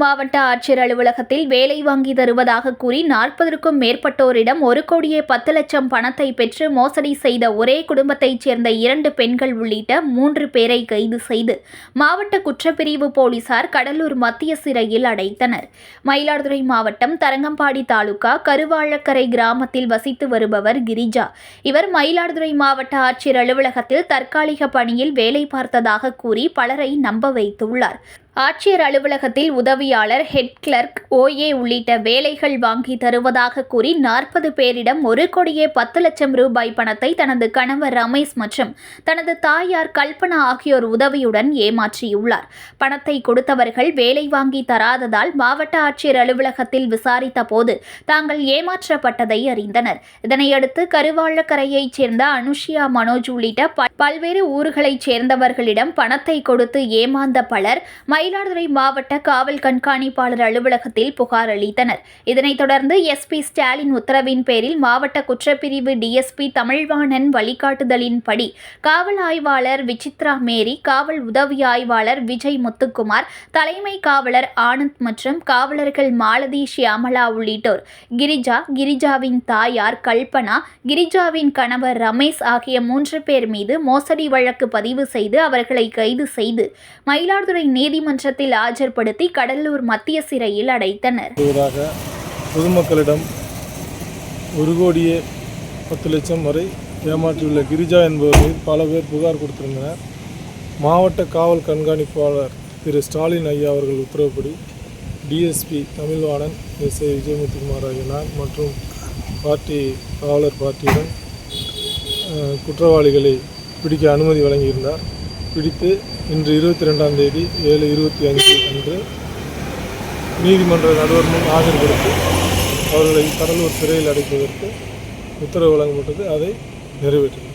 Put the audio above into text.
மாவட்ட ஆட்சியர் அலுவலகத்தில் வேலை வாங்கி தருவதாக கூறி 40க்கும் மேற்பட்டோரிடம் 1,10,00,000 பணத்தை பெற்று மோசடி செய்த ஒரே குடும்பத்தைச் சேர்ந்த 2 பெண்கள் உள்ளிட்ட 3 பேரை கைது செய்து மாவட்ட குற்றப்பிரிவு போலீசார் கடலூர் மத்திய சிறையில் அடைத்தனர். மயிலாடுதுறை மாவட்டம் தரங்கம்பாடி தாலுகா கருவாழக்கரை கிராமத்தில் வசித்து வருபவர் கிரிஜா. இவர் மயிலாடுதுறை மாவட்ட ஆட்சியர் அலுவலகத்தில் தற்காலிக பணியில் வேலை பார்த்ததாக கூறி பலரை நம்ப வைத்துள்ளார். ஆட்சியர் அலுவலகத்தில் உதவியாளர், ஹெட் கிளர்க், OA உள்ளிட்ட வேலைகள் வாங்கி தருவதாக கூறி 40 பேரிடம் 1,10,00,000 ரூபாய் பணத்தை தனது கணவர் ரமேஷ் மற்றும் தனது தாயார் கல்பனா ஆகியோர் உதவியுடன் ஏமாற்றியுள்ளார். பணத்தை கொடுத்தவர்கள் வேலை வாங்கி தராததால் மாவட்ட ஆட்சியர் அலுவலகத்தில் விசாரித்த போது தாங்கள் ஏமாற்றப்பட்டதை அறிந்தனர். இதனையடுத்து கருவாழக்கரையைச் சேர்ந்த அனுஷியா, மனோஜ் உள்ளிட்ட பல்வேறு ஊர்களைச் சேர்ந்தவர்களிடம் பணத்தை கொடுத்து ஏமாந்த பலர் மயிலாடுதுறை மாவட்ட காவல் கண்காணிப்பாளர் அலுவலகத்தில் புகார் அளித்தனர். இதனைத் தொடர்ந்து SP ஸ்டாலின் உத்தரவின் பேரில் மாவட்ட குற்றப்பிரிவு DSP தமிழ்வாணன் வழிகாட்டுதலின்படி காவல் ஆய்வாளர் விசித்ரா மேரி, காவல் உதவி ஆய்வாளர் விஜய் முத்துக்குமார், தலைமை காவலர் ஆனந்த் மற்றும் காவலர்கள் மாலதி, ஷியாமலா உள்ளிட்டோர் கிரிஜா, கிரிஜாவின் தாயார் கல்பனா, கிரிஜாவின் கணவர் ரமேஷ் ஆகிய 3 பேர் மீது மோசடி வழக்கு பதிவு செய்து அவர்களை கைது செய்து மயிலாடுதுறை நீதிமன்றத்தில் ஆஜர்படுத்தி கடலூர் மத்திய சிறையில் அடைத்தனர். பொதுமக்களிடம் 1,10,00,000 வரை ஏமாற்றியுள்ள கிரிஜா என்பவர்கள் பல பேர் புகார் கொடுத்திருந்தனர். மாவட்ட காவல் கண்காணிப்பாளர் திரு ஸ்டாலின் ஐயா அவர்கள் உத்தரவுப்படி DSP தமிழ்வாணன், SI விஜயமுத்துக்குமார் ஆகிய நான் மற்றும் காவலர் பார்ட்டியுடன் குற்றவாளிகளை பிடிக்க அனுமதி வழங்கியிருந்தார். பிடித்து இன்று 22ஆம் தேதி 7/25 அன்று நீதிமன்ற நடுவர் முன் ஆஜர்படுத்தி அவர்களை கடலூர் சிறையில் அடைப்பதற்கு உத்தரவு வழங்கப்பட்டது. அதை நிறைவேற்றினார்.